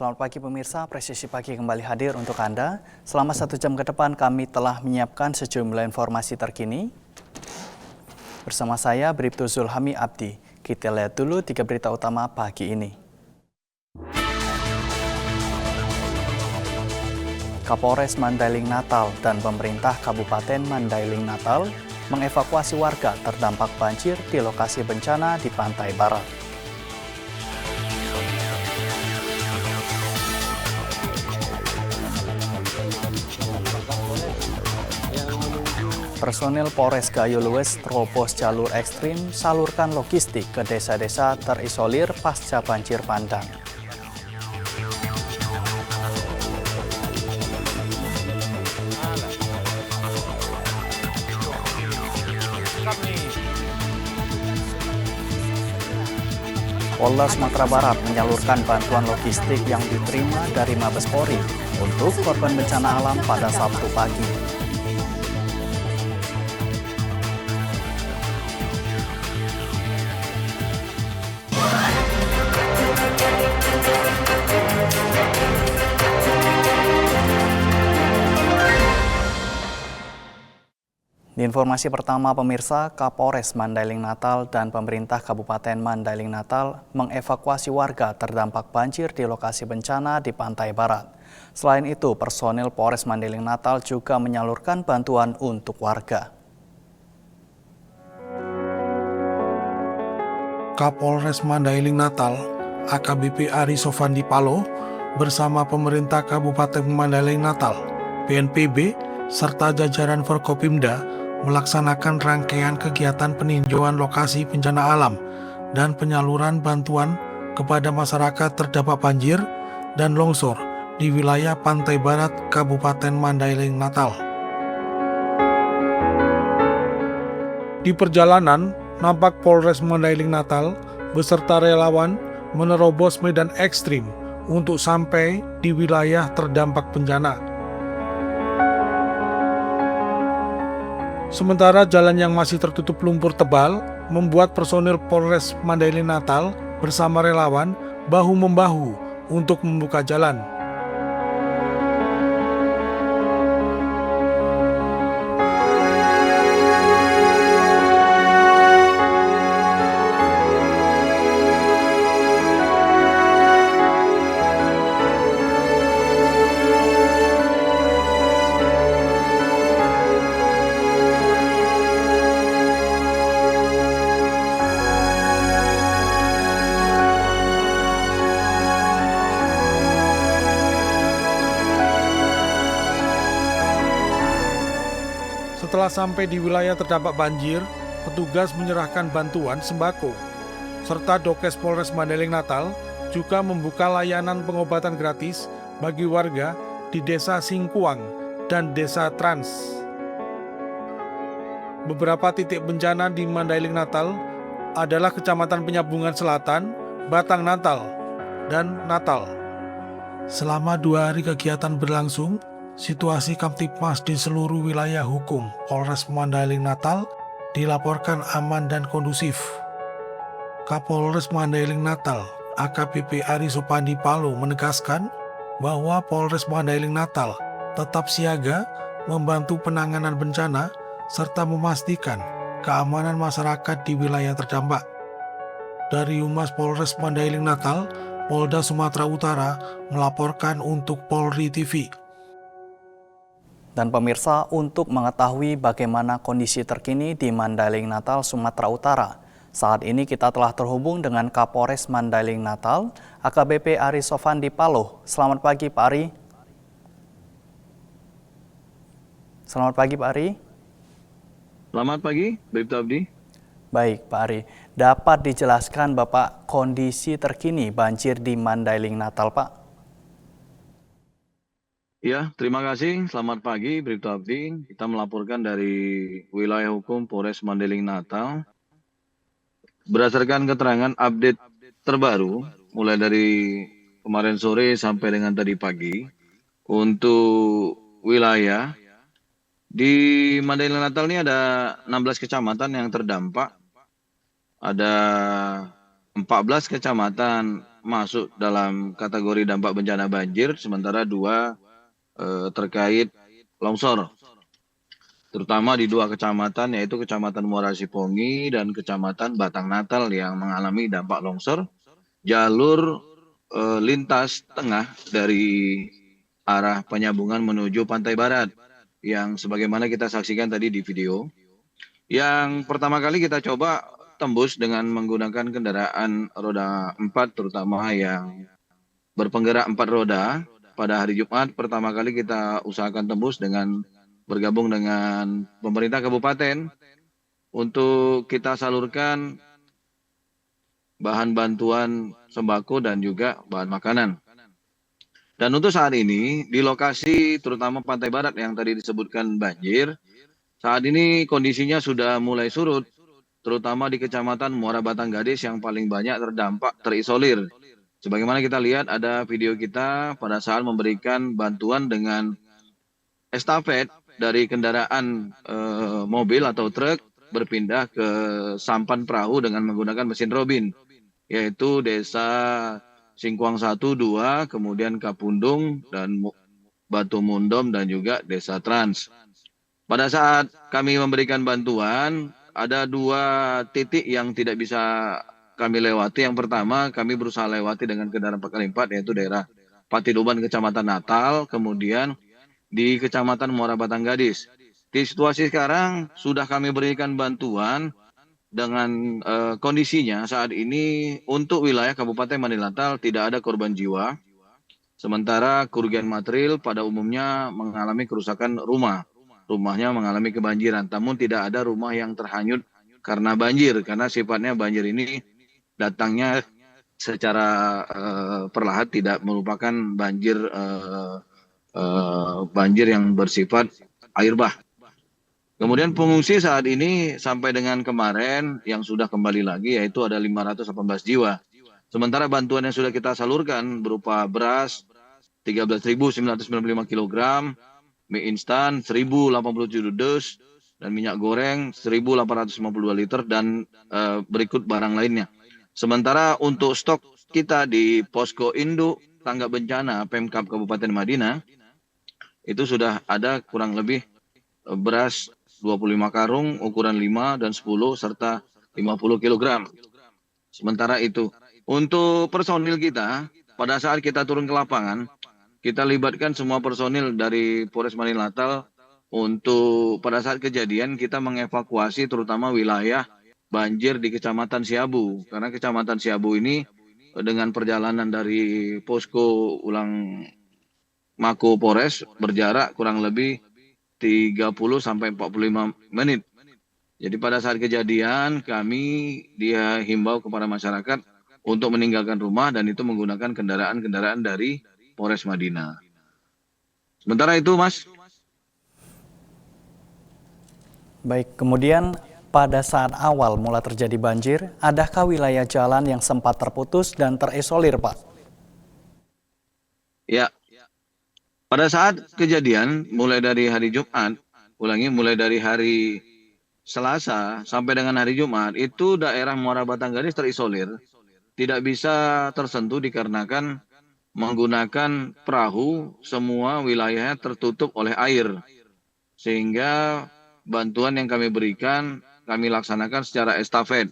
Selamat pagi pemirsa, Presisi Pagi kembali hadir untuk Anda. Selama 1 jam ke depan kami telah menyiapkan sejumlah informasi terkini. Bersama saya, Bribtu Zulhami Abdi. Kita lihat dulu 3 berita utama pagi ini. Kapolres Mandailing Natal dan pemerintah Kabupaten Mandailing Natal mengevakuasi warga terdampak banjir di lokasi bencana di Pantai Barat. Personil Polres Gayo Lues terobos jalur ekstrim salurkan logistik ke desa-desa terisolir pasca banjir bandang. Polda Sumatera Barat menyalurkan bantuan logistik yang diterima dari Mabes Polri untuk korban bencana alam pada Sabtu pagi. Di informasi pertama pemirsa, Kapolres Mandailing Natal dan pemerintah Kabupaten Mandailing Natal mengevakuasi warga terdampak banjir di lokasi bencana di Pantai Barat. Selain itu, personil Polres Mandailing Natal juga menyalurkan bantuan untuk warga. Kapolres Mandailing Natal, AKBP Ari Sofandi Paloh, bersama pemerintah Kabupaten Mandailing Natal, BNPB, serta jajaran Forkopimda melaksanakan rangkaian kegiatan peninjauan lokasi bencana alam dan penyaluran bantuan kepada masyarakat terdampak banjir dan longsor di wilayah Pantai Barat, Kabupaten Mandailing Natal. Di perjalanan, nampak Polres Mandailing Natal beserta relawan menerobos medan ekstrim untuk sampai di wilayah terdampak bencana. Sementara jalan yang masih tertutup lumpur tebal membuat personil Polres Mandailing Natal bersama relawan bahu-membahu untuk membuka jalan. Setelah sampai di wilayah terdampak banjir, petugas menyerahkan bantuan sembako, serta Dokes Polres Mandailing Natal juga membuka layanan pengobatan gratis bagi warga di Desa Singkuang dan Desa Trans. Beberapa titik bencana di Mandailing Natal adalah Kecamatan Penyambungan Selatan, Batang Natal, dan Natal. Selama 2 hari kegiatan berlangsung, situasi Kamtipmas di seluruh wilayah hukum Polres Mandailing Natal dilaporkan aman dan kondusif. Kapolres Mandailing Natal, AKBP Ari Sofandi Paloh menegaskan bahwa Polres Mandailing Natal tetap siaga membantu penanganan bencana serta memastikan keamanan masyarakat di wilayah terdampak. Dari Humas Polres Mandailing Natal, Polda Sumatera Utara melaporkan untuk Polri TV. Dan pemirsa, untuk mengetahui bagaimana kondisi terkini di Mandailing Natal, Sumatera Utara, saat ini kita telah terhubung dengan Kapolres Mandailing Natal, AKBP Ari Sofandi Paloh. Selamat pagi Pak Ari. Selamat pagi Pak Ari. Selamat pagi, Bribtu Abdi. Baik Pak Ari, dapat dijelaskan Bapak kondisi terkini banjir di Mandailing Natal Pak? Ya, terima kasih. Selamat pagi, Bribtu Abdi. Kita melaporkan dari wilayah hukum Polres Mandailing Natal. Berdasarkan keterangan update terbaru, mulai dari kemarin sore sampai dengan tadi pagi, untuk wilayah di Mandailing Natal ini ada 16 kecamatan yang terdampak. Ada 14 kecamatan masuk dalam kategori dampak bencana banjir, sementara 2 terkait longsor, terutama di 2 kecamatan, yaitu Kecamatan Muara Sipongi dan Kecamatan Batang Natal yang mengalami dampak longsor. Jalur lintas tengah dari arah penyambungan menuju pantai barat, yang sebagaimana kita saksikan tadi di video. Yang pertama kali kita coba tembus dengan menggunakan kendaraan roda 4, terutama yang berpenggerak 4 roda. Pada hari Jumat pertama kali kita usahakan tembus dengan bergabung dengan pemerintah kabupaten untuk kita salurkan bahan bantuan sembako dan juga bahan makanan. Dan untuk saat ini di lokasi terutama pantai barat yang tadi disebutkan banjir, saat ini kondisinya sudah mulai surut, terutama di Kecamatan Muara Batang Gadis yang paling banyak terdampak terisolir. Sebagaimana kita lihat ada video kita pada saat memberikan bantuan dengan estafet dari kendaraan mobil atau truk berpindah ke sampan perahu dengan menggunakan mesin robin, yaitu Desa Singkuang 1, 2, kemudian Kapundung dan Batu Mundom dan juga Desa Trans. Pada saat kami memberikan bantuan, ada 2 titik yang tidak bisa kami lewati. Yang pertama, kami berusaha lewati dengan kendaraan 4x4, yaitu daerah Patiluban, Kecamatan Natal, kemudian di Kecamatan Muara Batang Gadis. Di situasi sekarang, sudah kami berikan bantuan dengan kondisinya saat ini untuk wilayah Kabupaten Mandailing Natal tidak ada korban jiwa. Sementara kerugian material pada umumnya mengalami kerusakan rumah. Rumahnya mengalami kebanjiran, namun tidak ada rumah yang terhanyut karena banjir, karena sifatnya banjir ini datangnya secara perlahan, tidak merupakan banjir banjir yang bersifat air bah. Kemudian pengungsi saat ini sampai dengan kemarin yang sudah kembali lagi yaitu ada 518 jiwa. Sementara bantuan yang sudah kita salurkan berupa beras 13.995 kg, mie instan 1.087 dus, dan minyak goreng 1.852 liter, dan berikut barang lainnya. Sementara untuk stok kita di Posko Induk Tanggap Bencana Pemkab Kabupaten Madinah, itu sudah ada kurang lebih beras 25 karung ukuran 5 dan 10 serta 50 kg. Sementara itu, untuk personil kita, pada saat kita turun ke lapangan, kita libatkan semua personil dari Polres Mandailing Natal untuk pada saat kejadian kita mengevakuasi terutama wilayah banjir di Kecamatan Siabu. Karena Kecamatan Siabu ini dengan perjalanan dari posko ulang Mako Polres berjarak kurang lebih 30 sampai 45 menit. Jadi pada saat kejadian kami himbau kepada masyarakat untuk meninggalkan rumah dan itu menggunakan kendaraan-kendaraan dari Polres Madinah. Sementara itu, Mas. Baik, kemudian pada saat awal mulai terjadi banjir, adakah wilayah jalan yang sempat terputus dan terisolir, Pak? Ya, pada saat kejadian mulai dari hari Jumat, mulai dari hari Selasa sampai dengan hari Jumat, itu daerah Muara Batang Gadis terisolir, tidak bisa tersentuh dikarenakan menggunakan perahu, semua wilayahnya tertutup oleh air. Sehingga bantuan yang kami berikan, kami laksanakan secara estafet.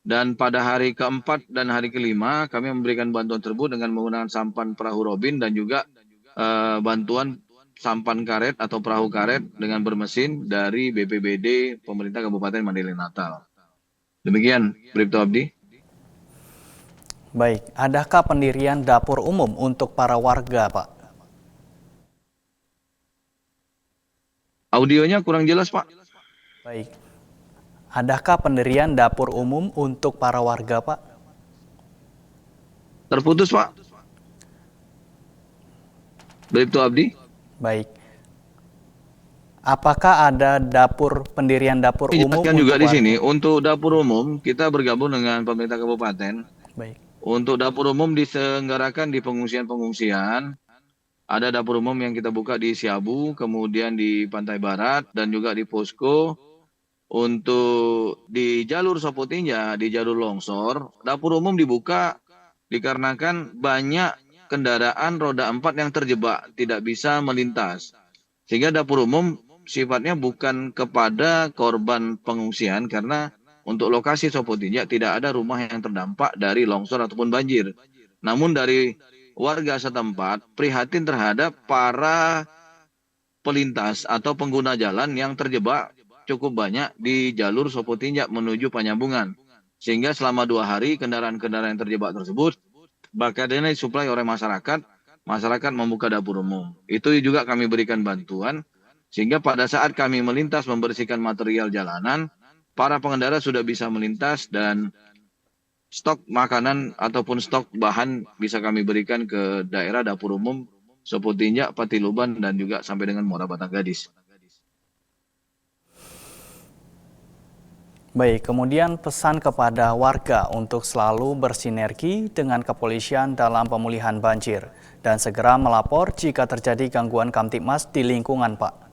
Dan pada hari keempat dan hari kelima, kami memberikan bantuan tersebut dengan menggunakan sampan perahu robin dan juga bantuan sampan karet atau perahu karet dengan bermesin dari BPBD Pemerintah Kabupaten Mandailing Natal. Demikian, Bribtu Abdi. Baik, adakah pendirian dapur umum untuk para warga, Pak? Audionya kurang jelas, Pak. Baik. Adakah pendirian dapur umum untuk para warga, Pak? Terputus, Pak. Bribtu Abdi. Baik. Apakah ada pendirian dapur umum Jelaskan juga di warga? sini, untuk dapur umum kita bergabung dengan pemerintah kabupaten. Baik. Untuk dapur umum diselenggarakan di pengungsian-pengungsian. Ada dapur umum yang kita buka di Siabu, kemudian di Pantai Barat, dan juga di Posko. Untuk di jalur Sopotinja, di jalur longsor, dapur umum dibuka dikarenakan banyak kendaraan roda 4 yang terjebak, tidak bisa melintas. Sehingga dapur umum sifatnya bukan kepada korban pengungsian karena untuk lokasi Sopotinjak tidak ada rumah yang terdampak dari longsor ataupun banjir. Namun dari warga setempat prihatin terhadap para pelintas atau pengguna jalan yang terjebak cukup banyak di jalur Sopotinjak menuju Penyambungan. Sehingga selama 2 hari kendaraan-kendaraan yang terjebak tersebut bakal disuplai oleh masyarakat, masyarakat membuka dapur umum. Itu juga kami berikan bantuan, sehingga pada saat kami melintas membersihkan material jalanan, para pengendara sudah bisa melintas dan stok makanan ataupun stok bahan bisa kami berikan ke daerah dapur umum Sopotinjak, Patiluban, dan juga sampai dengan Muara Batang Gadis. Baik, kemudian pesan kepada warga untuk selalu bersinergi dengan kepolisian dalam pemulihan banjir dan segera melapor jika terjadi gangguan Kamtibmas di lingkungan, Pak.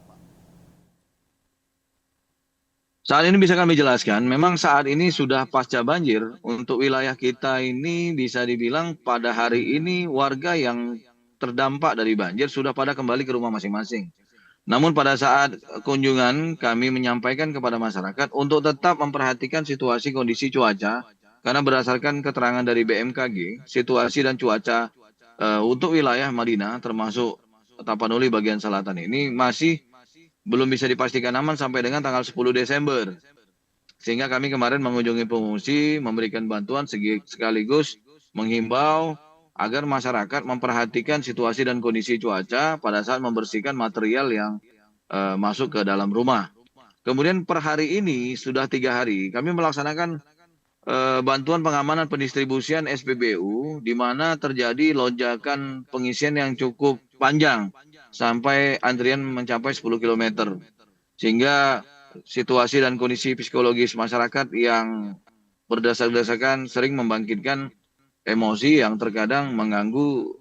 Saat ini bisa kami jelaskan, memang saat ini sudah pasca banjir. Untuk wilayah kita ini bisa dibilang pada hari ini warga yang terdampak dari banjir sudah pada kembali ke rumah masing-masing. Namun pada saat kunjungan kami menyampaikan kepada masyarakat untuk tetap memperhatikan situasi kondisi cuaca karena berdasarkan keterangan dari BMKG, situasi dan cuaca untuk wilayah Madinah termasuk Tapanuli bagian selatan ini masih belum bisa dipastikan aman sampai dengan tanggal 10 Desember. Sehingga kami kemarin mengunjungi pengungsi, memberikan bantuan sekaligus menghimbau agar masyarakat memperhatikan situasi dan kondisi cuaca pada saat membersihkan material yang masuk ke dalam rumah. Kemudian per hari ini sudah 3 hari kami melaksanakan bantuan pengamanan pendistribusian SPBU di mana terjadi lonjakan pengisian yang cukup panjang sampai antrian mencapai 10 km. Sehingga situasi dan kondisi psikologis masyarakat yang berdesak-desakan sering membangkitkan emosi yang terkadang mengganggu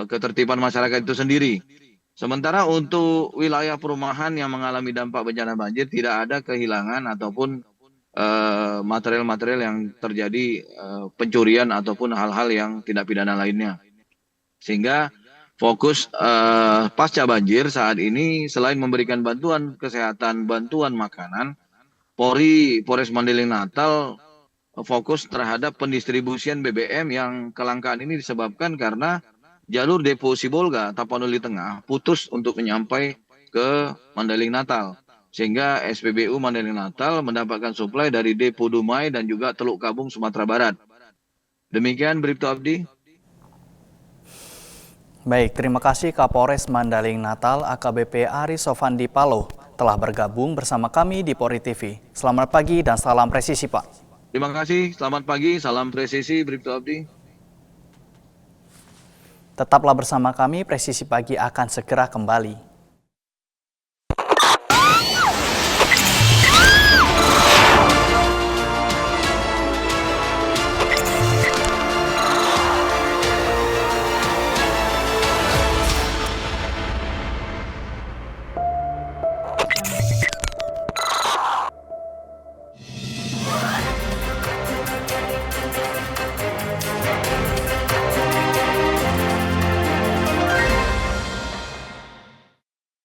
ketertiban masyarakat itu sendiri. Sementara untuk wilayah perumahan yang mengalami dampak bencana banjir tidak ada kehilangan ataupun material-material yang terjadi pencurian ataupun hal-hal yang tidak pidana lainnya. Sehingga fokus pasca banjir saat ini selain memberikan bantuan kesehatan, bantuan makanan, Polres Mandailing Natal fokus terhadap pendistribusian BBM yang kelangkaan ini disebabkan karena jalur depo Sibolga Tapanuli Tengah putus untuk menyampai ke Mandailing Natal. Sehingga SPBU Mandailing Natal mendapatkan suplai dari depo Dumai dan juga Teluk Kabung Sumatera Barat. Demikian Bribtu Abdi. Baik, terima kasih Kapolres Mandailing Natal AKBP Ari Sofandi Paloh telah bergabung bersama kami di Polri TV. Selamat pagi dan salam presisi, Pak. Terima kasih, selamat pagi, salam presisi, Bribtu Abdi. Tetaplah bersama kami, Presisi Pagi akan segera kembali.